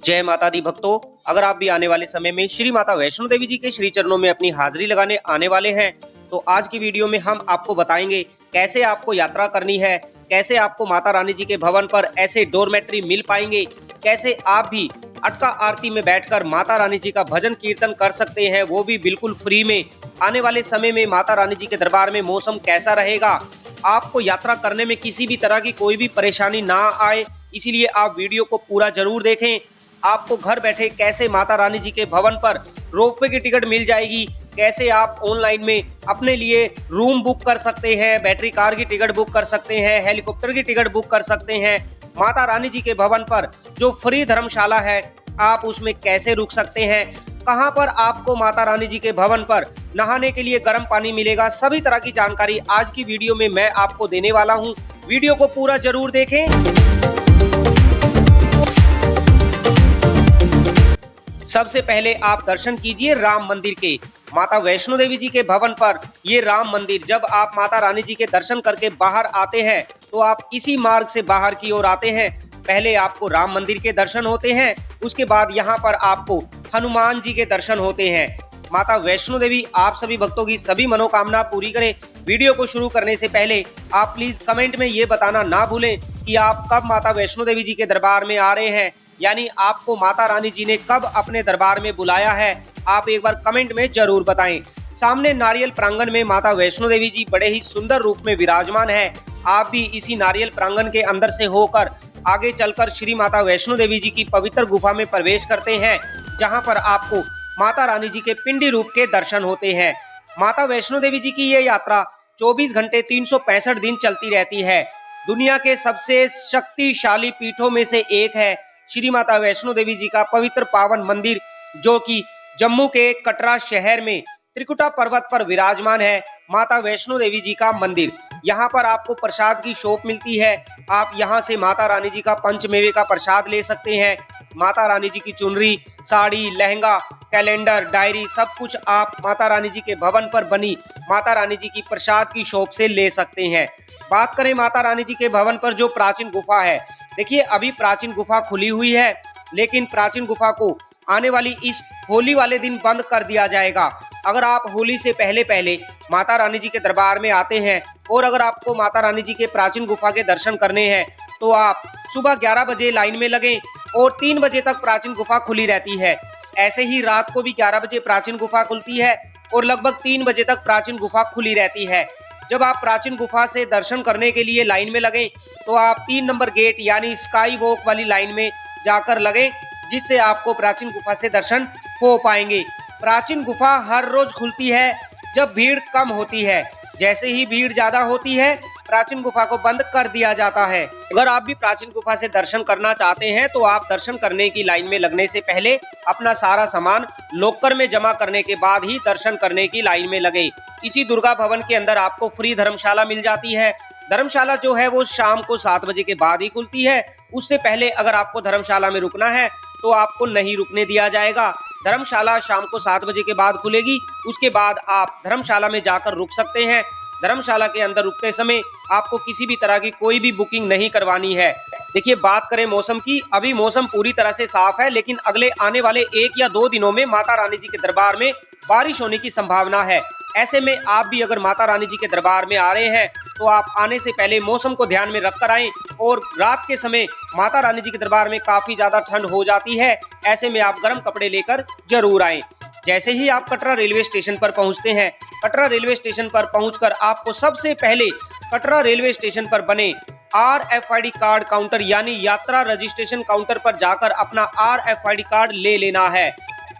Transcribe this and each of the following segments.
जय माता दी भक्तों, अगर आप भी आने वाले समय में श्री माता वैष्णो देवी जी के श्री चरणों में अपनी हाजिरी लगाने आने वाले हैं, तो आज की वीडियो में हम आपको बताएंगे कैसे आपको यात्रा करनी है, कैसे आपको माता रानी जी के भवन पर ऐसे डोरमेट्री मिल पाएंगे, कैसे आप भी अटका आरती में बैठकर माता रानी जी का भजन कीर्तन कर सकते हैं, वो भी बिल्कुल फ्री में। आने वाले समय में माता रानी जी के दरबार में मौसम कैसा रहेगा, आपको यात्रा करने में किसी भी तरह की कोई भी परेशानी ना आए, इसीलिए आप वीडियो को पूरा जरूर देखें। आपको घर बैठे कैसे माता रानी जी के भवन पर रोपवे की टिकट मिल जाएगी, कैसे आप ऑनलाइन में अपने लिए रूम बुक कर सकते हैं, बैटरी कार की टिकट बुक कर सकते हैं, हेलीकॉप्टर की टिकट बुक कर सकते हैं। माता रानी जी के भवन पर जो फ्री धर्मशाला है आप उसमें कैसे रुक सकते हैं, कहां पर आपको माता रानी जी के भवन पर नहाने के लिए गर्म पानी मिलेगा, सभी तरह की जानकारी आज की वीडियो में मैं आपको देने वाला हूं। वीडियो को पूरा जरूर देखें। सबसे पहले आप दर्शन कीजिए राम मंदिर के। माता वैष्णो देवी जी के भवन पर ये राम मंदिर, जब आप माता रानी जी के दर्शन करके बाहर आते हैं तो आप इसी मार्ग से बाहर की ओर आते हैं। पहले आपको राम मंदिर के दर्शन होते हैं, उसके बाद यहाँ पर आपको हनुमान जी के दर्शन होते हैं। माता वैष्णो देवी आप सभी भक्तों की सभी मनोकामना पूरी करें। वीडियो को शुरू करने से पहले आप प्लीज कमेंट में ये बताना ना भूलें कि आप कब माता वैष्णो देवी जी के दरबार में आ रहे हैं, यानी आपको माता रानी जी ने कब अपने दरबार में बुलाया है, आप एक बार कमेंट में जरूर बताएं। सामने नारियल प्रांगण में माता वैष्णो देवी जी बड़े ही सुंदर रूप में विराजमान है। आप भी इसी नारियल प्रांगण के अंदर से होकर आगे चलकर श्री माता वैष्णो देवी जी की पवित्र गुफा में प्रवेश करते हैं, जहां पर आपको माता रानी जी के पिंडी रूप के दर्शन होते हैं। माता वैष्णो देवी जी की ये यात्रा 24 घंटे 365 दिन चलती रहती है। दुनिया के सबसे शक्तिशाली पीठों में से एक है श्री माता वैष्णो देवी जी का पवित्र पावन मंदिर, जो कि जम्मू के कटरा शहर में त्रिकुटा पर्वत पर विराजमान है। माता वैष्णो देवी जी का मंदिर, यहाँ पर आपको प्रसाद की शॉप मिलती है। आप यहाँ से माता रानी जी का पंचमेवे का प्रसाद ले सकते हैं। माता रानी जी की चुनरी, साड़ी, लहंगा, कैलेंडर, डायरी, सब कुछ आप माता रानी जी के भवन पर बनी माता रानी जी की प्रसाद की शॉप से ले सकते हैं। बात करें माता रानी जी के भवन पर जो प्राचीन गुफा है, देखिए अभी प्राचीन गुफा खुली हुई है, लेकिन प्राचीन गुफा को आने वाली इस होली वाले दिन बंद कर दिया जाएगा। अगर आप होली से पहले पहले माता रानी जी के दरबार में आते हैं और अगर आपको माता रानी जी के प्राचीन गुफा के दर्शन करने हैं तो आप सुबह 11 बजे लाइन में लगें और 3 बजे तक प्राचीन गुफा खुली रहती है। ऐसे ही रात को भी 11 बजे प्राचीन गुफा खुलती है और लगभग 3 बजे तक प्राचीन गुफा खुली रहती है। जब आप प्राचीन गुफा से दर्शन करने के लिए लाइन में लगें तो आप 3 नंबर गेट यानी स्काई वॉक वाली लाइन में जाकर लगें, जिससे आपको प्राचीन गुफा से दर्शन हो पाएंगे। प्राचीन गुफा हर रोज खुलती है जब भीड़ कम होती है। जैसे ही भीड़ ज्यादा होती है प्राचीन गुफा को बंद कर दिया जाता है। अगर आप भी प्राचीन गुफा से दर्शन करना चाहते हैं तो आप दर्शन करने की लाइन में लगने से पहले अपना सारा सामान लॉकर में जमा करने के बाद ही दर्शन करने की लाइन में लगे। इसी दुर्गा भवन के अंदर आपको फ्री धर्मशाला मिल जाती है। धर्मशाला जो है वो शाम को 7 बजे के बाद ही खुलती है। उससे पहले अगर आपको धर्मशाला में रुकना है तो आपको नहीं रुकने दिया जाएगा। धर्मशाला शाम को 7 बजे के बाद खुलेगी, उसके बाद आप धर्मशाला में जाकर रुक सकते हैं। धर्मशाला के अंदर रुकते समय आपको किसी भी तरह की कोई भी बुकिंग नहीं करवानी है। देखिए बात करें मौसम की, अभी मौसम पूरी तरह से साफ है, लेकिन अगले आने वाले 1 या 2 दिनों में माता रानी जी के दरबार में बारिश होने की संभावना है। ऐसे में आप भी अगर माता रानी जी के दरबार में आ रहे हैं तो आप आने से पहले मौसम को ध्यान में रखकर आएं। और रात के समय माता रानी जी के दरबार में काफी ज्यादा ठंड हो जाती है, ऐसे में आप गर्म कपड़े लेकर जरूर आएं। जैसे ही आप कटरा रेलवे स्टेशन पर पहुंचते हैं, कटरा रेलवे स्टेशन पर पहुंचकर आपको सबसे पहले कटरा रेलवे स्टेशन पर बने RFID कार्ड काउंटर यानी यात्रा रजिस्ट्रेशन काउंटर पर जाकर अपना RFID कार्ड ले लेना है।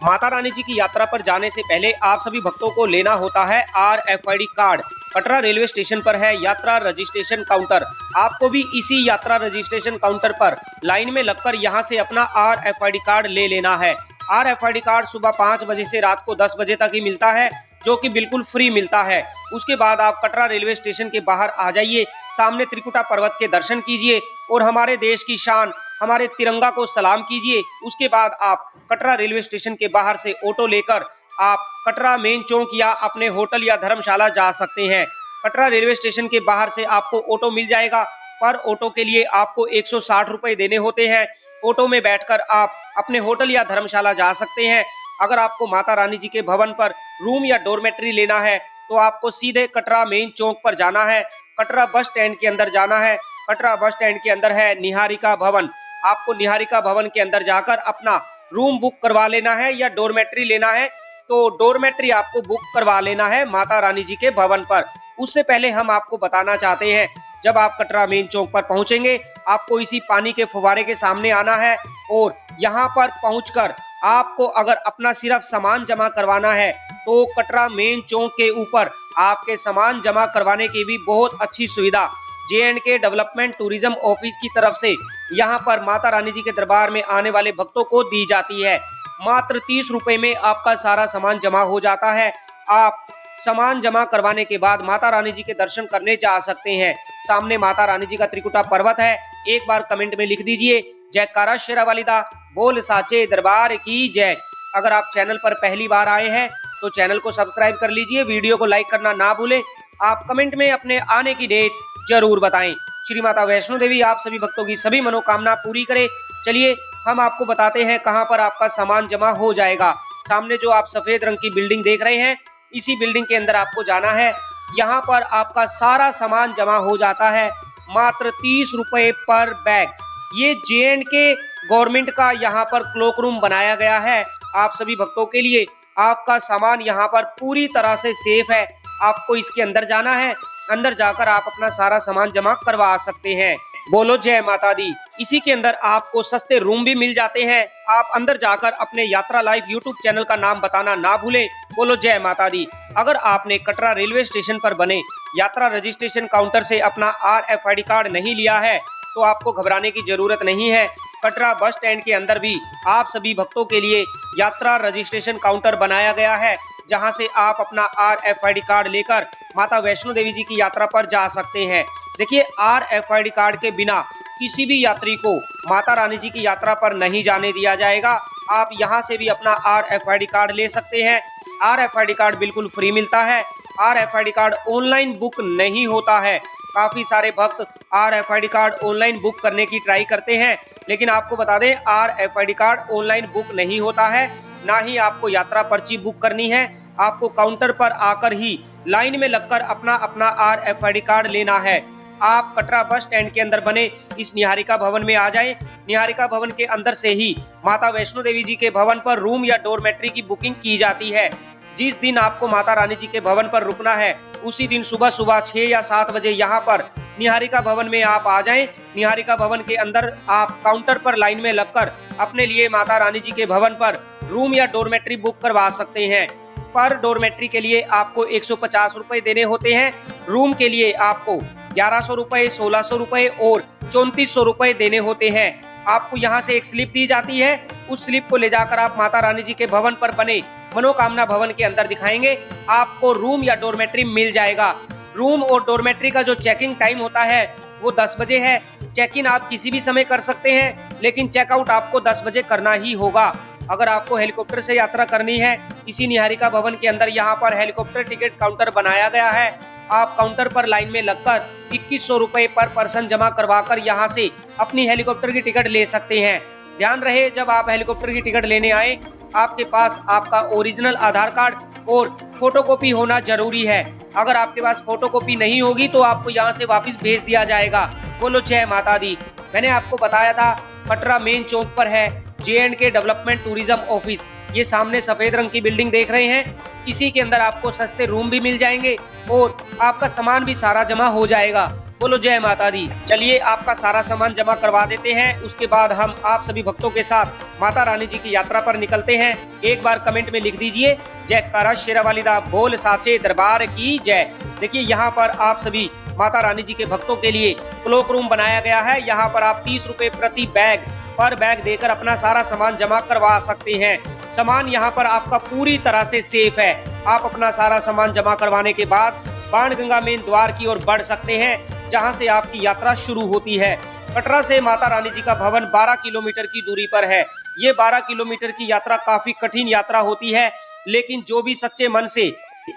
माता रानी जी की यात्रा पर जाने से पहले आप सभी भक्तों को लेना होता है RFID card. Katra railway station पर है यात्रा रजिस्ट्रेशन काउंटर। आपको भी इसी यात्रा रजिस्ट्रेशन काउंटर पर लाइन में लगकर यहां से अपना RFID कार्ड ले लेना है। RFID कार्ड सुबह 5 बजे से रात को 10 बजे तक ही मिलता है, जो कि बिल्कुल फ्री मिलता है। उसके बाद आप कटरा रेलवे स्टेशन के बाहर आ जाइए, सामने त्रिकुटा पर्वत के दर्शन कीजिए और हमारे देश की शान हमारे तिरंगा को सलाम कीजिए। उसके बाद आप कटरा रेलवे स्टेशन के बाहर से ऑटो लेकर आप कटरा मेन चौक या अपने होटल या धर्मशाला जा सकते हैं। कटरा रेलवे स्टेशन के बाहर से आपको ऑटो मिल जाएगा, पर ऑटो के लिए आपको 160 रुपए देने होते हैं ऑटो में बैठकर आप अपने होटल या धर्मशाला जा सकते हैं। अगर आपको माता रानी जी के भवन पर रूम या डॉर्मेट्री लेना है तो आपको सीधे कटरा मेन चौक पर जाना है। कटरा बस स्टैंड के अंदर जाना है। कटरा बस स्टैंड के अंदर है निहारिका भवन। आपको निहारिका भवन के अंदर जाकर अपना रूम बुक करवा लेना है या डॉर्मेट्री लेना है तो डॉर्मेट्री आपको बुक करवा लेना है माता रानी जी के भवन पर। उससे पहले हम आपको बताना चाहते हैं, जब आप कटरा मेन चौक पर पहुंचेंगे आपको इसी पानी के फुवारे के सामने आना है और यहाँ पर पहुंचकर आपको अगर अपना सिर्फ सामान जमा करवाना है तो कटरा मेन चौक के ऊपर आपके सामान जमा करवाने की भी बहुत अच्छी सुविधा J&K डेवलपमेंट टूरिज्म ऑफिस की तरफ से यहाँ पर माता रानी जी के दरबार में आने वाले भक्तों को दी जाती है। मात्र 30 रुपए में आपका सारा सामान जमा हो जाता है। आप सामान जमा करवाने के बाद माता रानी जी के दर्शन करने जा सकते हैं। सामने माता रानी जी का त्रिकुटा पर्वत है। एक बार कमेंट में लिख दीजिए जयकारा शेरा वालिदा बोल साचे दरबार की जय। अगर आप चैनल पर पहली बार आए हैं तो चैनल को सब्सक्राइब कर लीजिए, वीडियो को लाइक करना ना भूलें। आप कमेंट में अपने आने की डेट जरूर बताएं। श्री माता वैष्णो देवी आप सभी भक्तों की सभी मनोकामना पूरी करे। चलिए हम आपको बताते हैं कहां पर आपका सामान जमा हो जाएगा। सामने जो आप सफेद रंग की बिल्डिंग देख रहे हैं, इसी बिल्डिंग के अंदर आपको जाना है। यहाँ पर आपका सारा सामान जमा हो जाता है मात्र 30 रुपए पर बैग। ये J&K गवर्नमेंट का यहाँ पर क्लोक रूम बनाया गया है आप सभी भक्तों के लिए। आपका सामान यहाँ पर पूरी तरह से सेफ है। आपको इसके अंदर जाना है, अंदर जाकर आप अपना सारा सामान जमा करवा सकते हैं। बोलो जय माता दी। इसी के अंदर आपको सस्ते रूम भी मिल जाते हैं। आप अंदर जाकर अपने यात्रा लाइव यूट्यूब चैनल का नाम बताना ना भूलें। बोलो जय माता दी। अगर आपने कटरा रेलवे स्टेशन पर बने यात्रा रजिस्ट्रेशन काउंटर से अपना RFID कार्ड नहीं लिया है तो आपको घबराने की जरूरत नहीं है। कटरा बस स्टैंड के अंदर भी आप सभी भक्तों के लिए यात्रा रजिस्ट्रेशन काउंटर बनाया गया है, जहां से आप अपना RFID कार्ड लेकर माता वैष्णो देवी जी की यात्रा पर जा सकते हैं। देखिए RFID कार्ड के बिना किसी भी यात्री को माता रानी जी की यात्रा पर नहीं जाने दिया जाएगा। आप यहां से भी अपना RFID कार्ड ले सकते हैं। RFID कार्ड बिल्कुल फ्री मिलता है। RFID कार्ड ऑनलाइन बुक नहीं होता है। काफी सारे भक्त RFID कार्ड ऑनलाइन बुक करने की ट्राई करते हैं, लेकिन आपको बता दें RFID कार्ड ऑनलाइन बुक नहीं होता है। ना ही आपको यात्रा पर्ची बुक करनी है। आपको काउंटर पर आकर ही लाइन में लगकर अपना अपना RFID कार्ड लेना है। आप कटरा बस स्टैंड के अंदर बने इस निहारिका भवन में आ जाएं। निहारिका भवन के अंदर से ही माता वैष्णो देवी जी के भवन पर रूम या डॉर्मेट्री की बुकिंग की जाती है। जिस दिन आपको माता रानी जी के भवन पर रुकना है उसी दिन सुबह सुबह 6 या 7 बजे यहाँ पर निहारिका भवन में आप आ जाएं। निहारिका भवन के अंदर आप काउंटर पर लाइन में लगकर अपने लिए माता रानी जी के भवन पर रूम या डॉर्मेट्री बुक करवा सकते हैं। पर डॉर्मेट्री के लिए आपको 150 रुपए देने होते हैं। रूम के लिए आपको 1100 रुपए, 1600 रुपए और 3400 रुपए देने होते हैं। आपको यहाँ से एक स्लिप दी जाती है। उस स्लिप को ले जाकर आप माता रानी जी के भवन पर बने मनोकामना भवन के अंदर दिखाएंगे, आपको रूम या डॉर्मेट्री मिल जाएगा। रूम और डॉर्मेट्री का जो चेकिंग टाइम होता है वो 10 बजे है। चेक इन आप किसी भी समय कर सकते हैं, लेकिन चेकआउट आपको 10 बजे करना ही होगा। अगर आपको हेलीकॉप्टर से यात्रा करनी है, इसी निहारिका भवन के अंदर यहाँ पर हेलीकॉप्टर टिकट काउंटर बनाया गया है। आप काउंटर पर लाइन में लगकर 2100 रुपए पर पर्सन जमा करवाकर यहाँ से अपनी हेलीकॉप्टर की टिकट ले सकते हैं। ध्यान रहे, जब आप हेलीकॉप्टर की टिकट लेने आए आपके पास आपका ओरिजिनल आधार कार्ड और फोटोकॉपी होना जरूरी है। अगर आपके पास फोटोकॉपी नहीं होगी तो आपको यहाँ से वापस भेज दिया जाएगा। बोलो जय माता दी। मैंने आपको बताया था कटरा मेन चौक पर है J&K डेवलपमेंट टूरिज्म ऑफिस। ये सामने सफेद रंग की बिल्डिंग देख रहे हैं, इसी के अंदर आपको सस्ते रूम भी मिल जाएंगे और आपका सामान भी सारा जमा हो जाएगा। बोलो जय माता दी। चलिए आपका सारा सामान जमा करवा देते हैं, उसके बाद हम आप सभी भक्तों के साथ माता रानी जी की यात्रा पर निकलते हैं। एक बार कमेंट में लिख दीजिए जयकारा शेरा वालिदा बोल साचे दरबार की जय। देखिए यहाँ पर आप सभी माता रानी जी के भक्तों के लिए क्लोक रूम बनाया गया है। यहाँ पर आप 30 रुपए प्रति बैग पर बैग देकर अपना सारा सामान जमा करवा सकते हैं। सामान यहाँ पर आपका पूरी तरह से सेफ है। आप अपना सारा सामान जमा करवाने के बाद बाणगंगा मेन द्वार की ओर बढ़ सकते हैं, जहां से आपकी यात्रा शुरू होती है। कटरा से माता रानी जी का भवन 12 किलोमीटर की दूरी पर है। ये 12 किलोमीटर की यात्रा काफी कठिन यात्रा होती है, लेकिन जो भी सच्चे मन से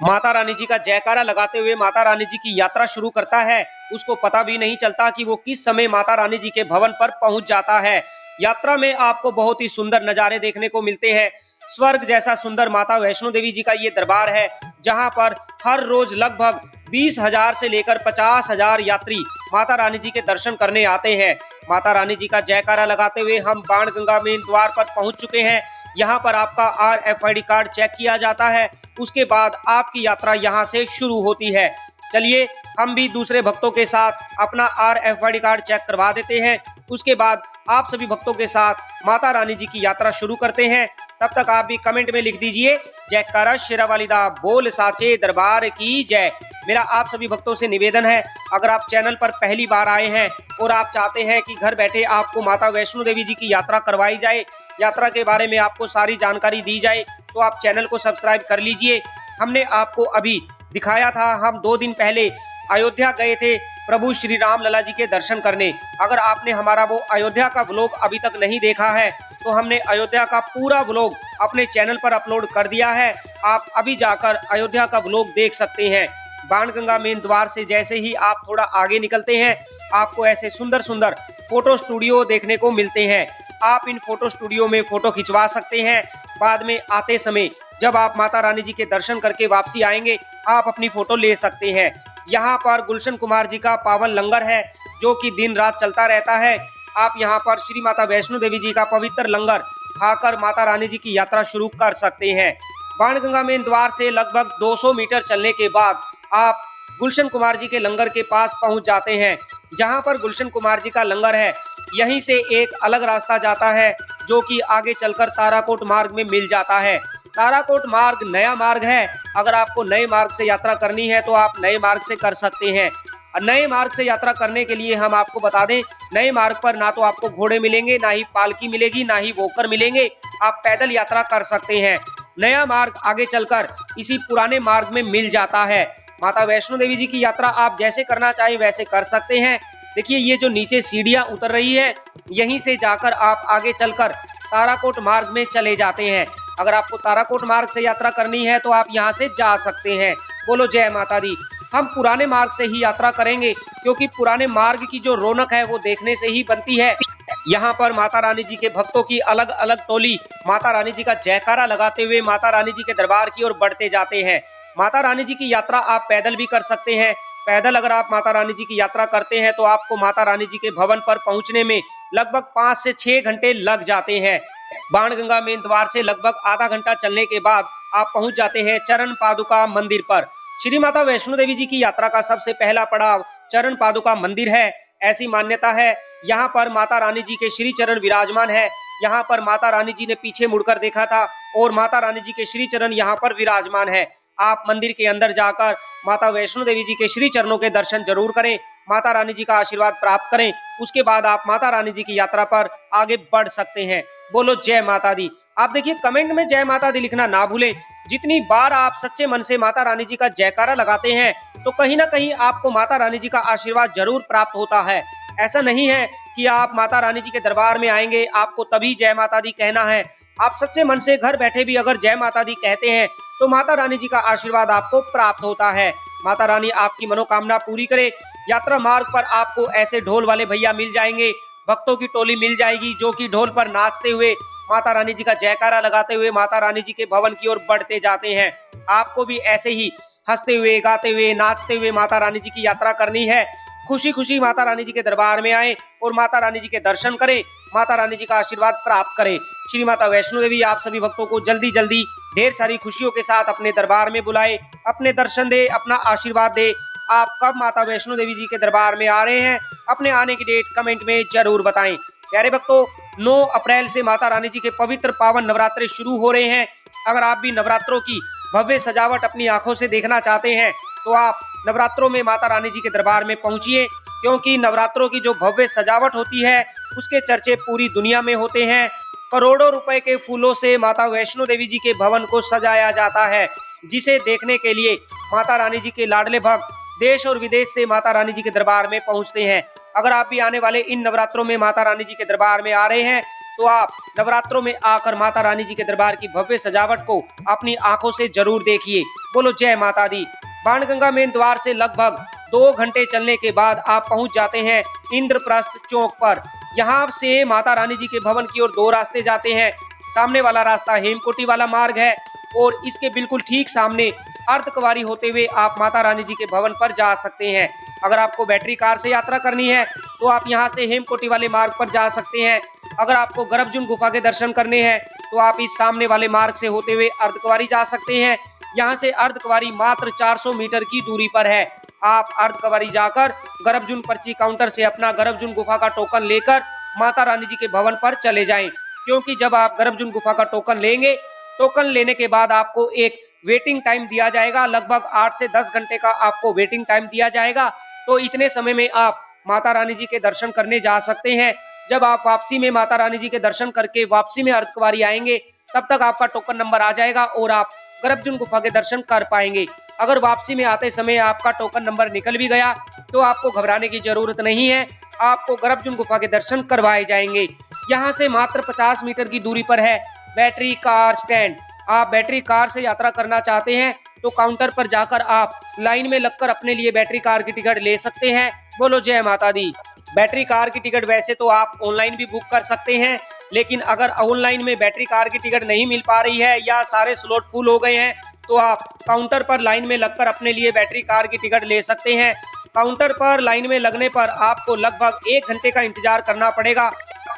माता रानी जी का जयकारा लगाते हुए माता रानी जी की यात्रा शुरू करता है, उसको पता भी नहीं चलता कि वो किस समय माता रानी जी के भवन पर पहुंच जाता है। यात्रा में आपको बहुत ही सुंदर नजारे देखने को मिलते हैं। स्वर्ग जैसा सुंदर माता वैष्णो देवी जी का ये दरबार है, जहां पर हर रोज लगभग 20,000 से लेकर 50,000 यात्री माता रानी जी के दर्शन करने आते हैं। माता रानी जी का जयकारा लगाते हुए हम बाणगंगा मेन द्वार पर पहुंच चुके हैं। यहाँ पर आपका RFID कार्ड चेक किया जाता है, उसके बाद आपकी यात्रा यहाँ से शुरू होती है। चलिए हम भी दूसरे भक्तों के साथ अपना RFID कार्ड चेक करवा देते हैं। उसके बाद आप सभी भक्तों के साथ माता रानी जी की यात्रा शुरू करते हैं। तब तक आप भी कमेंट में लिख दीजिए जयकारा शेरावाली दा बोल साचे दरबार की जय। मेरा आप सभी भक्तों से निवेदन है, अगर आप चैनल पर पहली बार आए हैं और आप चाहते हैं कि घर बैठे आपको माता वैष्णो देवी जी की यात्रा करवाई जाए, यात्रा के बारे में आपको सारी जानकारी दी जाए, तो आप चैनल को सब्सक्राइब कर लीजिए। हमने आपको अभी दिखाया था, हम 2 दिन पहले अयोध्या गए थे प्रभु श्री राम लला जी के दर्शन करने। अगर आपने हमारा वो अयोध्या का व्लॉग अभी तक नहीं देखा है तो हमने अयोध्या का पूरा व्लॉग अपने चैनल पर अपलोड कर दिया है, आप अभी जाकर अयोध्या का व्लॉग देख सकते हैं। बाणगंगा मेन द्वार से जैसे ही आप थोड़ा आगे निकलते हैं, आपको ऐसे सुंदर सुंदर फोटो स्टूडियो देखने को मिलते हैं। आप इन फोटो स्टूडियो में फोटो खिंचवा सकते हैं। बाद में आते समय जब आप माता रानी जी के दर्शन करके वापसी आएंगे, आप अपनी फोटो ले सकते हैं। यहाँ पर गुलशन कुमार जी का पावन लंगर है, जो कि दिन रात चलता रहता है। आप यहाँ पर श्री माता वैष्णो देवी जी का पवित्र लंगर खाकर माता रानी जी की यात्रा शुरू कर सकते हैं। बाणगंगा मेन द्वार से लगभग 200 मीटर चलने के बाद आप गुलशन कुमार जी के लंगर के पास पहुंच जाते हैं। जहां पर गुलशन कुमार जी का लंगर है, यहीं से एक अलग रास्ता जाता है, जो कि आगे चलकर ताराकोट मार्ग में मिल जाता है। ताराकोट मार्ग नया मार्ग है, अगर आपको नए मार्ग से यात्रा करनी है तो आप नए मार्ग से कर सकते हैं। नए मार्ग से यात्रा करने के लिए हम आपको बता दें, नए मार्ग पर ना तो आपको घोड़े मिलेंगे, ना ही पालकी मिलेगी, ना ही वोकर मिलेंगे, आप पैदल यात्रा कर सकते हैं। नया मार्ग आगे चलकर इसी पुराने मार्ग में मिल जाता है। माता वैष्णो देवी जी की यात्रा आप जैसे करना चाहें वैसे कर सकते हैं। देखिए ये जो नीचे सीढ़ियां उतर रही है, यहीं से जाकर आप आगे चलकर ताराकोट मार्ग में चले जाते हैं। अगर आपको ताराकोट मार्ग से यात्रा करनी है तो आप यहां से जा सकते हैं। बोलो जय माता दी। हम पुराने मार्ग से ही यात्रा करेंगे, क्योंकि पुराने मार्ग की जो रौनक है वो देखने से ही बनती है। यहाँ पर माता रानी जी के भक्तों की अलग अलग टोली माता रानी जी का जयकारा लगाते हुए माता रानी जी के दरबार की ओर बढ़ते जाते हैं। माता रानी जी की यात्रा आप पैदल भी कर सकते हैं। पैदल अगर आप माता रानी जी की यात्रा करते हैं तो आपको माता रानी जी के भवन पर पहुंचने में लगभग 5 से 6 घंटे लग जाते हैं। बाणगंगा मेन द्वार से लगभग आधा घंटा चलने के बाद आप पहुंच जाते हैं चरण पादुका मंदिर पर। श्री माता वैष्णो देवी जी की यात्रा का सबसे पहला पड़ाव चरण पादुका मंदिर है। ऐसी मान्यता है, यहाँ पर माता रानी जी के श्री चरण विराजमान है। यहाँ पर माता रानी जी ने पीछे मुड़कर देखा था और माता रानी जी के श्री चरण यहाँ पर विराजमान है। आप मंदिर के अंदर जाकर माता वैष्णो देवी जी के श्री चरणों के दर्शन जरूर करें, माता रानी जी का आशीर्वाद प्राप्त करें। उसके बाद आप माता रानी जी की यात्रा पर आगे बढ़ सकते हैं। बोलो जय माता दी। आप देखिए कमेंट में जय माता दी लिखना ना भूलें। जितनी बार आप सच्चे मन से माता रानी जी का जयकारा लगाते हैं तो कहीं ना कहीं आपको माता रानी जी का आशीर्वाद जरूर प्राप्त होता है। ऐसा नहीं है कि आप माता रानी जी के दरबार में आएंगे आपको तभी जय माता दी कहना है। आप सच्चे मन से घर बैठे भी अगर जय माता दी कहते हैं तो माता रानी जी का आशीर्वाद आपको प्राप्त होता है। माता रानी आपकी मनोकामना पूरी करे। यात्रा मार्ग पर आपको ऐसे ढोल वाले भैया मिल जाएंगे, भक्तों की टोली मिल जाएगी, जो कि ढोल पर नाचते हुए माता रानी जी का जयकारा लगाते हुए माता रानी जी के भवन की ओर बढ़ते जाते हैं। आपको भी ऐसे ही हंसते हुए, गाते हुए, नाचते हुए माता रानी जी की यात्रा करनी है। खुशी खुशी माता रानी जी के दरबार में आए और माता रानी जी के दर्शन करें, माता रानी जी का आशीर्वाद प्राप्त करें। श्री माता वैष्णो देवी आप सभी भक्तों को जल्दी जल्दी ढेर सारी खुशियों के साथ अपने दरबार में बुलाए, अपने दर्शन दे, अपना आशीर्वाद दे। आप कब माता वैष्णो देवी जी के दरबार में आ रहे हैं, अपने आने की डेट कमेंट में जरूर बताएं। प्यारे भक्तों, 9 अप्रैल से माता रानी जी के पवित्र पावन नवरात्रे शुरू हो रहे हैं। अगर आप भी नवरात्रों की भव्य सजावट अपनी आंखों से देखना चाहते हैं तो आप नवरात्रों में माता रानी जी के दरबार में पहुंचिए, क्योंकि नवरात्रों की जो भव्य सजावट होती है उसके चर्चे पूरी दुनिया में होते हैं। करोड़ों रुपए के फूलों से माता वैष्णो देवी जी के भवन को सजाया जाता है, जिसे देखने के लिए माता रानी जी के लाडले भक्त देश और विदेश से माता रानी जी के दरबार में पहुंचते हैं। अगर आप भी आने वाले इन नवरात्रों में माता रानी जी के दरबार में आ रहे हैं तो आप नवरात्रों में आकर माता रानी जी के दरबार की भव्य सजावट को अपनी आंखों से जरूर देखिए। बोलो जय माता दी। बाणगंगा मेन द्वार से लगभग 2 घंटे चलने के बाद आप पहुंच जाते हैं इंद्रप्रस्थ चौक पर। यहाँ से माता रानी जी के भवन की ओर दो रास्ते जाते हैं। सामने वाला रास्ता हेमकोटी वाला मार्ग है और इसके बिल्कुल ठीक सामने अर्धकुंवारी होते हुए आप माता रानी जी के भवन पर जा सकते हैं। अगर आपको बैटरी कार से यात्रा करनी है तो आप यहाँ से हेमकोटी वाले मार्ग पर जा सकते हैं। अगर आपको गर्भजून गुफा के दर्शन करने हैं तो आप इस सामने वाले मार्ग से होते हुए अर्धकुंवारी जा सकते हैं। यहाँ से अर्धकुंवारी मात्र 400 मीटर की दूरी पर है। आप अर्धकुंवारी जाकर गर्भजून पर्ची काउंटर से अपना गर्भजून गुफा का टोकन लेकर माता रानी जी के भवन पर चले जाएं, क्योंकि जब आप गर्भजून गुफा का टोकन लेंगे, टोकन लेने के बाद आपको एक वेटिंग टाइम दिया जाएगा। लगभग 8 से 10 घंटे का आपको वेटिंग टाइम दिया जाएगा। तो इतने समय में आप माता रानी जी के दर्शन करने जा सकते हैं। जब आप वापसी में माता रानी जी के दर्शन करके वापसी में अर्धकुंवारी आएंगे, तब तक आपका टोकन नंबर आ जाएगा और आप गर्भजून गुफा के दर्शन कर पाएंगे। अगर वापसी में आते समय आपका टोकन नंबर निकल भी गया तो आपको घबराने की जरूरत नहीं है, आपको गर्भजून गुफा के दर्शन करवाए जाएंगे। यहाँ से मात्र 50 मीटर की दूरी पर है बैटरी कार स्टैंड। आप बैटरी कार से यात्रा करना चाहते हैं तो काउंटर पर जाकर आप लाइन में लगकर अपने लिए बैटरी कार की टिकट ले सकते हैं। बोलो जय माता दी। बैटरी कार की टिकट वैसे तो आप ऑनलाइन भी बुक कर सकते हैं, लेकिन अगर ऑनलाइन में बैटरी कार की टिकट नहीं मिल पा रही है या सारे स्लॉट फुल हो गए हैं तो आप काउंटर पर लाइन में लगकर अपने लिए बैटरी कार की टिकट ले सकते हैं। काउंटर पर लाइन में लगने पर आपको लगभग 1 घंटे का इंतजार करना पड़ेगा,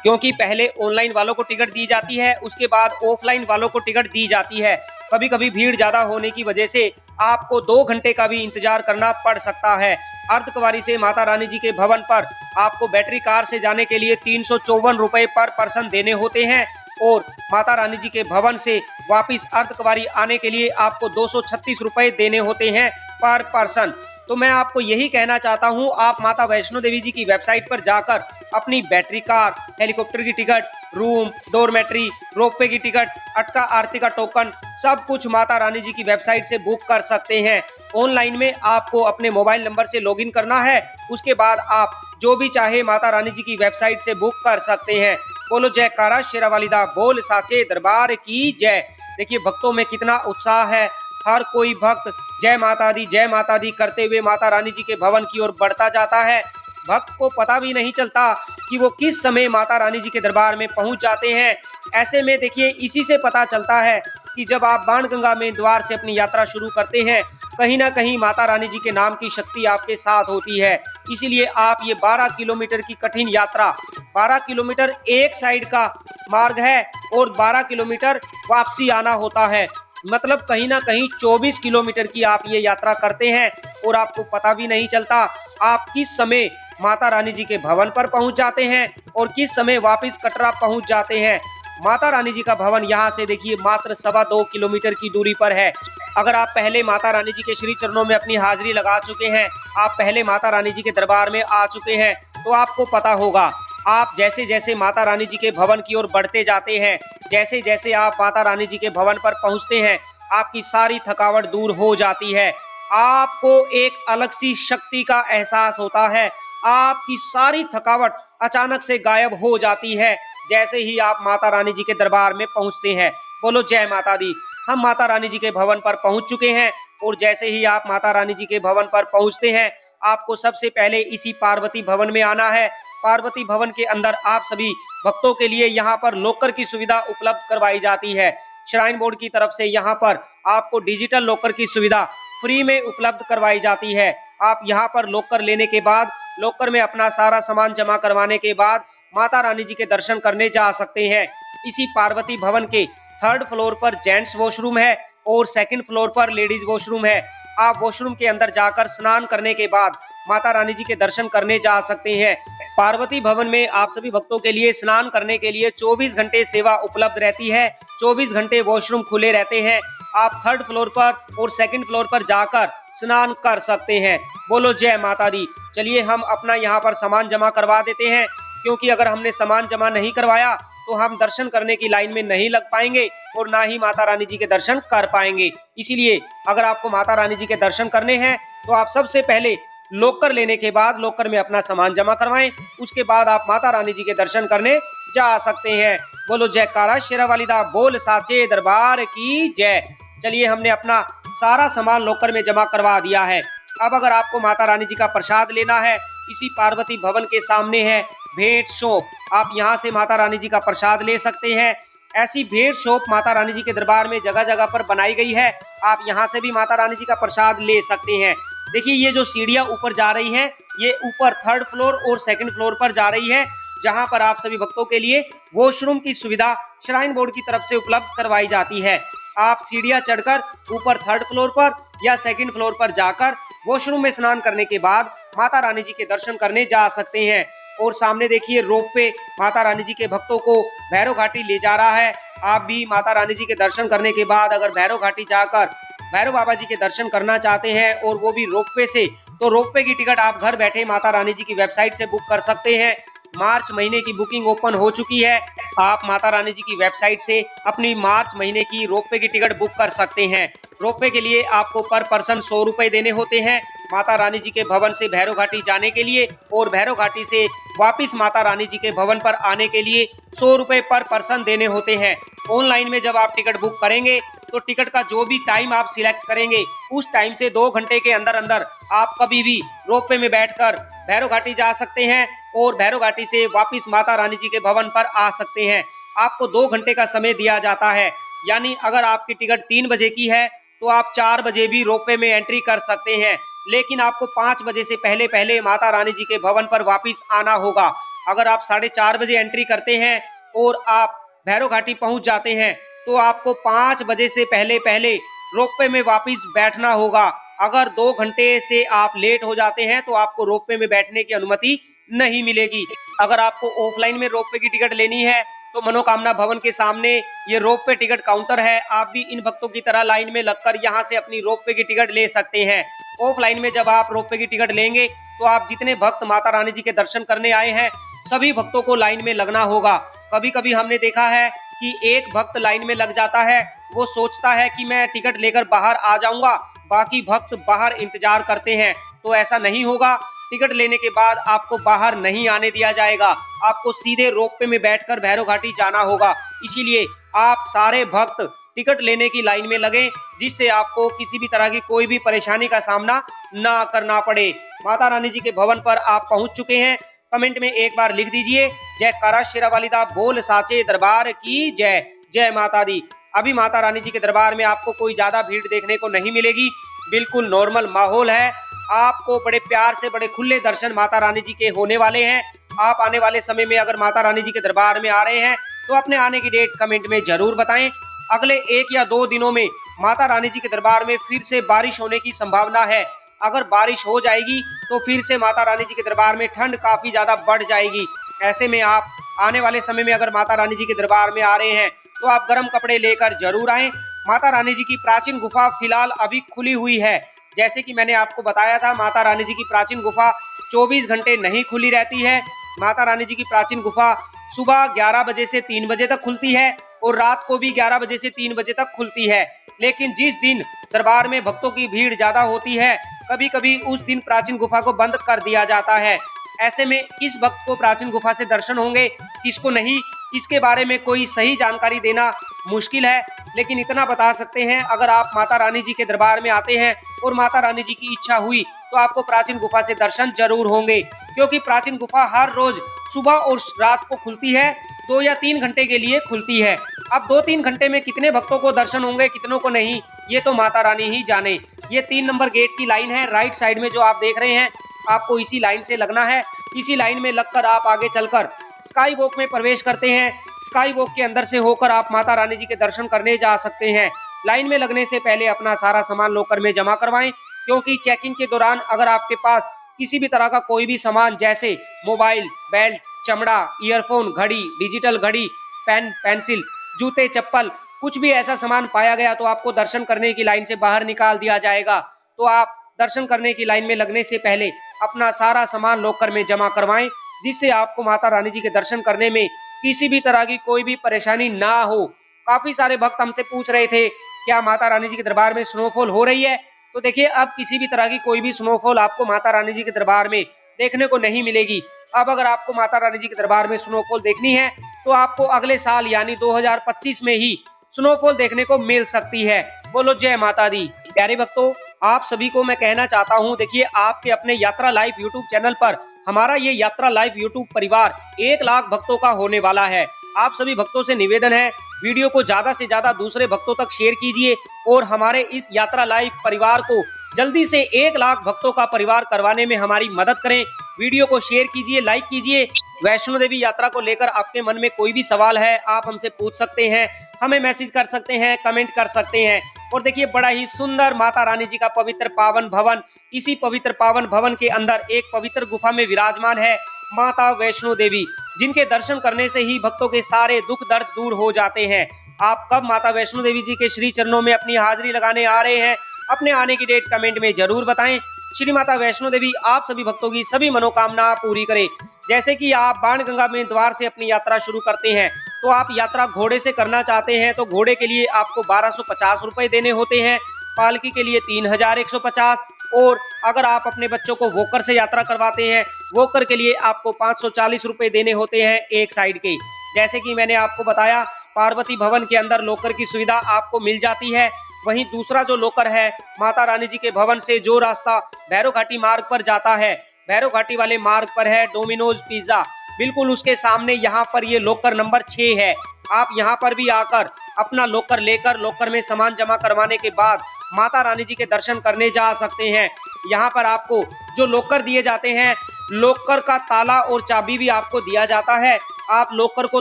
क्योंकि पहले ऑनलाइन वालों को टिकट दी जाती है, उसके बाद ऑफलाइन वालों को टिकट दी जाती है। कभी कभी भीड़ ज्यादा होने की वजह से आपको 2 घंटे का भी इंतजार करना पड़ सकता है। अर्धकुंवारी से माता रानी जी के भवन पर आपको बैटरी कार से जाने के लिए 354 रुपए पर पर्सन देने होते हैं और माता रानी जी के भवन से वापिस अर्धकुंवारी आने के लिए आपको 236 रुपए देने होते हैं पर पर्सन। तो मैं आपको यही कहना चाहता हूं, आप माता वैष्णो देवी जी की वेबसाइट पर जाकर अपनी बैटरी कार, हेलीकॉप्टर की टिकट, रूम, डोरमेट्री, रोपवे की टिकट, अटका आरती का टोकन सब कुछ माता रानी जी की वेबसाइट से बुक कर सकते हैं। ऑनलाइन में आपको अपने मोबाइल नंबर से लॉगिन करना है, उसके बाद आप जो भी चाहे माता रानी जी की वेबसाइट से बुक कर सकते हैं। बोलो जयकारा शेरावाली दा बोल साचे दरबार की जय। देखिए भक्तों में कितना उत्साह है। हर कोई भक्त जय माता दी करते हुए माता रानी जी के भवन की ओर बढ़ता जाता है। भक्त को पता भी नहीं चलता कि वो किस समय माता रानी जी के दरबार में पहुंच जाते हैं। ऐसे में देखिए इसी से पता चलता है कि जब आप बाणगंगा में द्वार से अपनी यात्रा शुरू करते हैं, कहीं ना कहीं माता रानी जी के नाम की शक्ति आपके साथ होती है। इसीलिए आप ये 12 किलोमीटर की कठिन यात्रा, 12 किलोमीटर एक साइड का मार्ग है और 12 किलोमीटर वापसी आना होता है। मतलब कहीं ना कहीं 24 किलोमीटर की आप ये यात्रा करते हैं और आपको पता भी नहीं चलता आप किस समय माता रानी जी के भवन पर पहुंच जाते हैं और किस समय वापस कटरा पहुंच जाते हैं। माता रानी जी का भवन यहाँ से देखिए मात्र 2.25 किलोमीटर की दूरी पर है। अगर आप पहले माता रानी जी के श्री चरणों में अपनी हाजिरी लगा चुके हैं, आप पहले माता रानी जी के दरबार में आ चुके हैं, तो आपको पता होगा आप जैसे जैसे माता रानी जी के भवन की ओर बढ़ते जाते हैं, जैसे जैसे आप माता रानी जी के भवन पर पहुंचते हैं, आपकी सारी थकावट दूर हो जाती है। आपको एक अलग सी शक्ति का एहसास होता है। आपकी सारी थकावट अचानक से गायब हो जाती है जैसे ही आप माता रानी जी के दरबार में पहुंचते हैं। बोलो जय माता दी। हम माता रानी जी के भवन पर पहुंच चुके हैं और जैसे ही आप माता रानी जी के भवन पर पहुंचते हैं, आपको सबसे पहले इसी पार्वती भवन में आना है। पार्वती भवन के अंदर आप सभी भक्तों के लिए यहाँ पर लॉकर की सुविधा उपलब्ध करवाई जाती है। श्राइन बोर्ड की तरफ से यहाँ पर आपको डिजिटल लॉकर की सुविधा फ्री में उपलब्ध करवाई जाती है। आप यहाँ पर लॉकर लेने के बाद, लॉकर में अपना सारा सामान जमा करवाने के बाद माता रानी जी के दर्शन करने जा सकते हैं। इसी पार्वती भवन के 3rd फ्लोर पर जेंट्स वॉशरूम है और 2nd फ्लोर पर लेडीज वॉशरूम है। आप वॉशरूम के अंदर जाकर स्नान करने के बाद माता रानी जी के दर्शन करने जा सकते हैं। पार्वती भवन में आप सभी भक्तों के लिए स्नान करने के लिए 24 घंटे सेवा उपलब्ध रहती है। 24 घंटे वॉशरूम खुले रहते हैं। आप 3rd फ्लोर पर और 2nd फ्लोर पर जाकर स्नान कर सकते हैं। बोलो जय माता दी। चलिए हम अपना यहाँ पर सामान जमा करवा देते हैं, क्योंकि अगर हमने सामान जमा नहीं करवाया तो हम दर्शन करने की लाइन में नहीं लग पाएंगे और ना ही माता रानी जी के दर्शन कर पाएंगे। इसीलिए अगर आपको माता रानी जी के दर्शन करने हैं तो आप सबसे पहले लॉकर लेने के बाद लॉकर में अपना सामान जमा करवाएं, उसके बाद आप माता रानी जी के दर्शन करने जा सकते हैं। बोलो जयकारा शेरावाली दा बोल साचे दरबार की जय। चलिए हमने अपना सारा सामान लॉकर में जमा करवा दिया है। अब अगर आपको माता रानी जी का प्रसाद लेना है, इसी पार्वती भवन के सामने है भेंट शॉप। आप यहाँ से माता रानी जी का प्रसाद ले सकते हैं। ऐसी भेंट शॉप माता रानी जी के दरबार में जगह जगह पर बनाई गई है। आप यहाँ से भी माता रानी जी का प्रसाद ले सकते हैं। देखिए ये जो सीढ़ियाँ ऊपर जा रही हैं, ये ऊपर 3rd फ्लोर और 2nd फ्लोर पर जा रही है, जहां पर आप सभी भक्तों के लिए वॉशरूम की सुविधा श्राइन बोर्ड की तरफ से उपलब्ध करवाई जाती है। आप सीढ़ियां चढ़कर ऊपर 3rd फ्लोर पर या 2nd फ्लोर पर जाकर वॉशरूम में स्नान करने के बाद माता रानी जी के दर्शन करने जा सकते हैं। और सामने देखिए रोपवे माता रानी जी के भक्तों को भैरव घाटी ले जा रहा है। आप भी माता रानी जी के दर्शन करने के बाद अगर भैरव घाटी जाकर भैरव बाबा जी के दर्शन करना चाहते हैं और वो भी रोपवे से, तो रोपवे की टिकट आप घर बैठे माता रानी जी की वेबसाइट से बुक कर सकते हैं। मार्च महीने की बुकिंग ओपन हो चुकी है। आप माता रानी जी की वेबसाइट से अपनी मार्च महीने की रोपवे की टिकट बुक कर सकते हैं। रोपवे के लिए आपको पर पर्सन 100 रुपए देने होते हैं माता रानी जी के भवन से भैरव घाटी जाने के लिए, और भैरव घाटी से वापिस माता रानी जी के भवन पर आने के लिए 100 रुपए पर पर्सन देने होते हैं। ऑनलाइन में जब आप टिकट बुक करेंगे तो टिकट का जो भी टाइम आप सिलेक्ट करेंगे उस टाइम से 2 घंटे के अंदर अंदर आप कभी भी रोपवे में बैठकर भैरव घाटी जा सकते हैं और भैरव घाटी से वापिस माता रानी जी के भवन पर आ सकते हैं। आपको 2 घंटे का समय दिया जाता है, यानी अगर आपकी टिकट 3 बजे की है तो आप 4 बजे भी रोपवे में एंट्री कर सकते हैं, लेकिन आपको 5 बजे से पहले पहले माता रानी जी के भवन पर वापिस आना होगा। अगर आप 4:30 बजे एंट्री करते हैं और आप भैरव घाटी पहुंच जाते हैं तो आपको 5 बजे से पहले पहले रोपवे में वापिस बैठना होगा। अगर 2 घंटे से आप लेट हो जाते हैं तो आपको रोपवे में बैठने की अनुमति नहीं मिलेगी। अगर आपको ऑफलाइन में रोपवे की टिकट लेनी है तो मनोकामना भवन के सामने ये रोपवे टिकट काउंटर है। आप भी इन भक्तों की तरह लाइन में लगकर यहाँ से अपनी रोपवे की टिकट ले सकते हैं। ऑफलाइन में जब आप रोपवे की टिकट लेंगे तो आप जितने भक्त माता रानी जी के दर्शन करने आए हैं सभी भक्तों को लाइन में लगना होगा। कभी कभी हमने देखा है कि एक भक्त लाइन में लग जाता है, वो सोचता है कि मैं टिकट लेकर बाहर आ जाऊंगा, बाकी भक्त बाहर इंतजार करते हैं। तो ऐसा नहीं होगा। टिकट लेने के बाद आपको बाहर नहीं आने दिया जाएगा, आपको सीधे रोपवे में बैठकर भैरव घाटी जाना होगा। इसीलिए आप सारे भक्त टिकट लेने की लाइन में लगे, जिससे आपको किसी भी तरह की कोई भी परेशानी का सामना ना करना पड़े। माता रानी जी के भवन पर आप पहुंच चुके हैं, कमेंट में एक बार लिख दीजिए जयकारा शेरावाली दा बोल साचे दरबार की जय, जय माता दी। अभी माता रानी जी के दरबार में आपको कोई ज्यादा भीड़ देखने को नहीं मिलेगी, बिल्कुल नॉर्मल माहौल है। आपको बड़े प्यार से बड़े खुले दर्शन माता रानी जी के होने वाले हैं। आप आने वाले समय में अगर माता रानी जी के दरबार में आ रहे हैं तो अपने आने की डेट कमेंट में जरूर बताएं। अगले 1 या 2 दिनों में माता रानी जी के दरबार में फिर से बारिश होने की संभावना है। अगर बारिश हो जाएगी तो फिर से माता रानी जी के दरबार में ठंड काफी ज्यादा बढ़ जाएगी। ऐसे में आप आने वाले समय में अगर माता रानी जी के दरबार में आ रहे हैं तो आप गर्म कपड़े लेकर जरूर आएं। माता रानी जी की प्राचीन गुफा फिलहाल अभी खुली हुई है। जैसे कि मैंने आपको बताया था, माता रानी जी की प्राचीन गुफा 24 घंटे नहीं खुली रहती है। माता रानी जी की प्राचीन गुफा सुबह 11 बजे से 3 बजे तक खुलती है और रात को भी 11 बजे से 3 बजे तक खुलती है। लेकिन जिस दिन दरबार में भक्तों की भीड़ ज्यादा होती है, कभी कभी उस दिन प्राचीन गुफा को बंद कर दिया जाता है। ऐसे में किस भक्त को प्राचीन गुफा से दर्शन होंगे, किसको नहीं, इसके बारे में कोई सही जानकारी देना मुश्किल है। लेकिन इतना बता सकते हैं, अगर आप माता रानी जी के दरबार में आते हैं और माता रानी जी की इच्छा हुई तो आपको प्राचीन गुफा से दर्शन जरूर होंगे, क्योंकि प्राचीन गुफा हर रोज सुबह और रात को खुलती है, 2 या 3 घंटे के लिए खुलती है। अब 2-3 घंटे में कितने भक्तों को दर्शन होंगे, कितनों को नहीं, ये तो माता रानी ही जाने। ये 3 नंबर गेट की लाइन है, राइट साइड में जो आप देख रहे हैं, आपको इसी लाइन से लगना है। इसी लाइन में लगकर आप आगे चलकर स्काई वॉक में प्रवेश करते हैं। स्काई वॉक के अंदर से होकर आप माता रानी जी के दर्शन करने जा सकते हैं। लाइन में लगने से पहले अपना सारा सामान लॉकर में जमा करवाएं, क्योंकि चेकिंग के दौरान अगर आपके पास किसी भी तरह का कोई भी सामान जैसे मोबाइल, बेल्ट, चमड़ा, ईयरफोन, घड़ी, डिजिटल घड़ी, पेन, पेंसिल, जूते, चप्पल, कुछ भी ऐसा सामान पाया गया तो आपको दर्शन करने की लाइन से बाहर निकाल दिया जाएगा। तो आप दर्शन करने की लाइन में लगने से पहले अपना सारा सामान लॉकर में जमा करवाएं, जिससे आपको माता रानी जी के दर्शन करने में किसी भी तरह की कोई भी परेशानी ना हो। काफी सारे भक्त हमसे पूछ रहे थे क्या माता रानी जी के दरबार में स्नोफॉल हो रही है, तो देखिए अब किसी भी तरह की कोई भी स्नोफॉल आपको माता रानी जी के दरबार में देखने को नहीं मिलेगी। अब अगर आपको माता रानी जी के दरबार में स्नोफॉल देखनी है तो आपको अगले साल यानी 2025 में ही स्नोफॉल देखने को मिल सकती है। बोलो जय माता दी। प्यारे भक्तों, आप सभी को मैं कहना चाहता हूं, देखिए आपके अपने यात्रा लाइव यूट्यूब चैनल पर हमारा ये यात्रा लाइव यूट्यूब परिवार 1 लाख भक्तों का होने वाला है। आप सभी भक्तों से निवेदन है, वीडियो को ज्यादा से ज्यादा दूसरे भक्तों तक शेयर कीजिए और हमारे इस यात्रा लाइव परिवार को जल्दी से 1 लाख भक्तों का परिवार करवाने में हमारी मदद करें। वीडियो को शेयर कीजिए, लाइक कीजिए। वैष्णो देवी यात्रा को लेकर आपके मन में कोई भी सवाल है, आप हमसे पूछ सकते हैं, हमें मैसेज कर सकते हैं, कमेंट कर सकते हैं। और देखिए, बड़ा ही सुंदर माता रानी जी का पवित्र पावन भवन, इसी पवित्र पावन भवन के अंदर एक पवित्र गुफा में विराजमान है माता वैष्णो देवी, जिनके दर्शन करने से ही भक्तों के सारे दुख दर्द दूर हो जाते हैं। आप कब माता वैष्णो देवी जी के श्री चरणों में अपनी हाजिरी लगाने आ रहे हैं, अपने आने की डेट कमेंट में जरूर बताएं। श्री माता वैष्णो देवी आप सभी भक्तों की सभी मनोकामना पूरी करे। जैसे कि आप बाणगंगा में द्वार से अपनी यात्रा शुरू करते हैं, तो आप यात्रा घोड़े से करना चाहते हैं तो घोड़े के लिए आपको 1250 रुपए देने होते हैं, पालकी के लिए 3150, और अगर आप अपने बच्चों को वॉकर से यात्रा करवाते हैं, वॉकर के लिए आपको 540 रुपए देने होते हैं एक साइड के। जैसे कि मैंने आपको बताया, पार्वती भवन के अंदर लॉकर की सुविधा आपको मिल जाती है। वहीं दूसरा जो लॉकर है, माता रानी जी के भवन से जो रास्ता भैरव घाटी मार्ग पर जाता है, भैरव घाटी वाले मार्ग पर है डोमिनोज पिज्जा, बिल्कुल उसके सामने यहाँ पर ये लॉकर नंबर 6 है। आप यहाँ पर भी आकर अपना लॉकर लेकर लॉकर में सामान जमा करवाने के बाद माता रानी जी के दर्शन करने जा सकते हैं। यहाँ पर आपको जो लॉकर दिए जाते हैं, लॉकर का ताला और चाबी भी आपको दिया जाता है। आप लॉकर को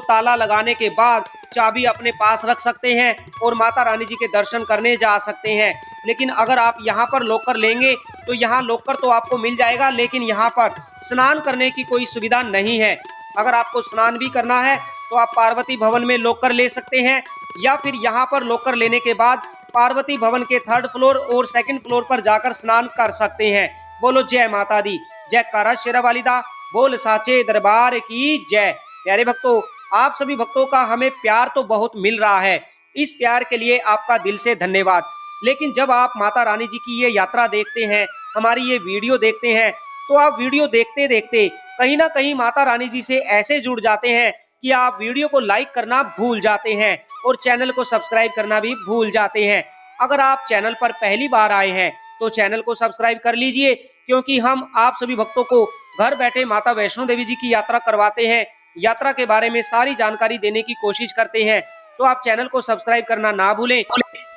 ताला लगाने के बाद चाबी अपने पास रख सकते हैं और माता रानी जी के दर्शन करने जा सकते हैं। लेकिन अगर आप यहाँ पर लॉकर लेंगे तो यहाँ लॉकर तो आपको मिल जाएगा, लेकिन यहाँ पर स्नान करने की कोई सुविधा नहीं है। अगर आपको स्नान भी करना है तो आप पार्वती भवन में लॉकर ले सकते हैं, या फिर यहाँ पर लॉकर लेने के बाद पार्वती भवन के 3rd फ्लोर और 2nd फ्लोर पर जाकर स्नान कर सकते हैं। बोलो जय माता दी, जय कारा शेरा वालिदा, बोल साचे दरबार की जय। प्यारे भक्तों, आप सभी भक्तों का हमें प्यार तो बहुत मिल रहा है, इस प्यार के लिए आपका दिल से धन्यवाद। लेकिन जब आप माता रानी जी की ये यात्रा देखते हैं, हमारी ये वीडियो देखते हैं, तो आप वीडियो देखते देखते कहीं ना कहीं माता रानी जी से ऐसे जुड़ जाते हैं कि आप वीडियो को लाइक करना भूल जाते हैं और चैनल को सब्सक्राइब करना भी भूल जाते हैं। अगर आप चैनल पर पहली बार आए हैं तो चैनल को सब्सक्राइब कर लीजिए, क्योंकि हम आप सभी भक्तों को घर बैठे माता वैष्णो देवी जी की यात्रा करवाते हैं, यात्रा के बारे में सारी जानकारी देने की कोशिश करते हैं। तो आप चैनल को सब्सक्राइब करना ना भूलें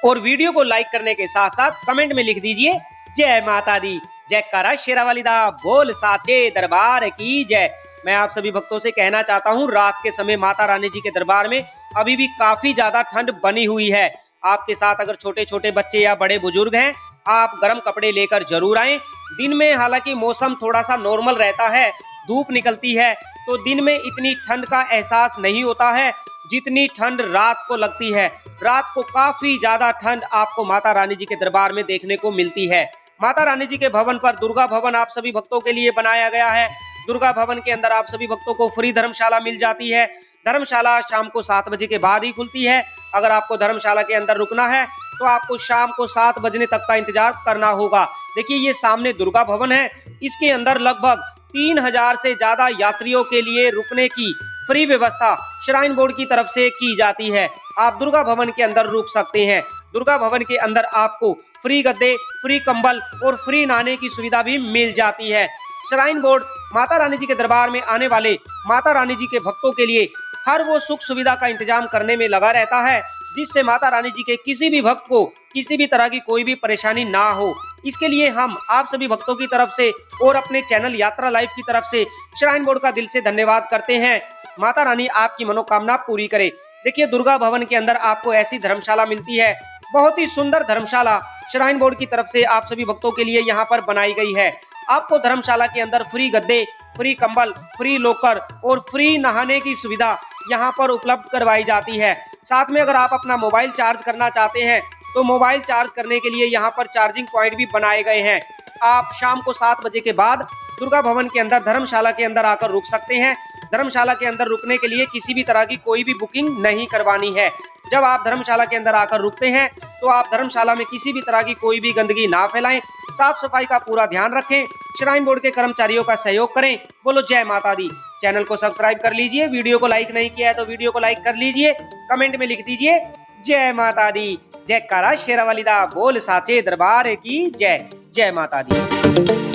और वीडियो को लाइक करने के साथ साथ कमेंट में लिख दीजिए जय माता दी, जय कारा शेरा वालिदा, बोल साचे दरबार की जय। मैं आप सभी भक्तों से कहना चाहता हूं, रात के समय माता रानी जी के दरबार में अभी भी काफी ज्यादा ठंड बनी हुई है। आपके साथ अगर छोटे छोटे बच्चे या बड़े बुजुर्ग हैं, आप गर्म कपड़े लेकर जरूर आएं। दिन में हालांकि मौसम थोड़ा सा नॉर्मल रहता है, धूप निकलती है तो दिन में इतनी ठंड का एहसास नहीं होता है जितनी ठंड रात को लगती है। रात को काफी ज्यादा ठंड आपको माता रानी जी के दरबार में देखने को मिलती है। माता रानी जी के भवन पर दुर्गा भवन आप सभी भक्तों के लिए बनाया गया है। दुर्गा भवन के अंदर आप सभी भक्तों को फ्री धर्मशाला मिल जाती है। धर्मशाला शाम को 7 बजे के बाद ही खुलती है। अगर आपको धर्मशाला के अंदर रुकना है तो आपको शाम को 7 बजने तक का इंतजार करना होगा। देखिए, ये सामने दुर्गा भवन है, इसके अंदर लगभग 3000 से ज्यादा यात्रियों के लिए रुकने की फ्री व्यवस्था श्राइन बोर्ड की तरफ से की जाती है। आप दुर्गा भवन के अंदर रुक सकते हैं। दुर्गा भवन के अंदर आपको फ्री गद्दे, फ्री कंबल और फ्री नहाने की सुविधा भी मिल जाती है। श्राइन बोर्ड माता रानी जी के दरबार में आने वाले माता रानी जी के भक्तों के लिए हर वो सुख सुविधा का इंतजाम करने में लगा रहता है, जिससे माता रानी जी के किसी भी भक्त को किसी भी तरह की कोई भी परेशानी ना हो। इसके लिए हम आप सभी भक्तों की तरफ से और अपने चैनल यात्रा लाइव की तरफ से श्राइन बोर्ड का दिल से धन्यवाद करते हैं। माता रानी आपकी मनोकामना पूरी करे। देखिए, दुर्गा भवन के अंदर आपको ऐसी धर्मशाला मिलती है, बहुत ही सुंदर धर्मशाला श्राइन बोर्ड की तरफ से आप सभी भक्तों के लिए यहाँ पर बनाई गई है। आपको धर्मशाला के अंदर फ्री गद्दे, फ्री कंबल, फ्री लॉकर और फ्री नहाने की सुविधा यहाँ पर उपलब्ध करवाई जाती है। साथ में अगर आप अपना मोबाइल चार्ज करना चाहते हैं तो मोबाइल चार्ज करने के लिए यहाँ पर चार्जिंग पॉइंट भी बनाए गए हैं। आप शाम को 7 बजे के बाद दुर्गा भवन के अंदर धर्मशाला के अंदर आकर रुक सकते हैं। धर्मशाला के अंदर रुकने के लिए किसी भी तरह की कोई भी बुकिंग नहीं करवानी है। जब आप धर्मशाला के अंदर आकर रुकते हैं तो आप धर्मशाला में किसी भी तरह की कोई भी गंदगी ना फैलाएं, साफ सफाई का पूरा ध्यान रखें, श्राइन बोर्ड के कर्मचारियों का सहयोग करें। बोलो जय माता दी। चैनल को सब्सक्राइब कर लीजिए, वीडियो को लाइक नहीं किया है तो वीडियो को लाइक कर लीजिए, कमेंट में लिख दीजिए जय माता दी, जय कारा शेरा वालिदा, बोल साचे दरबार की जय। जय माता दी।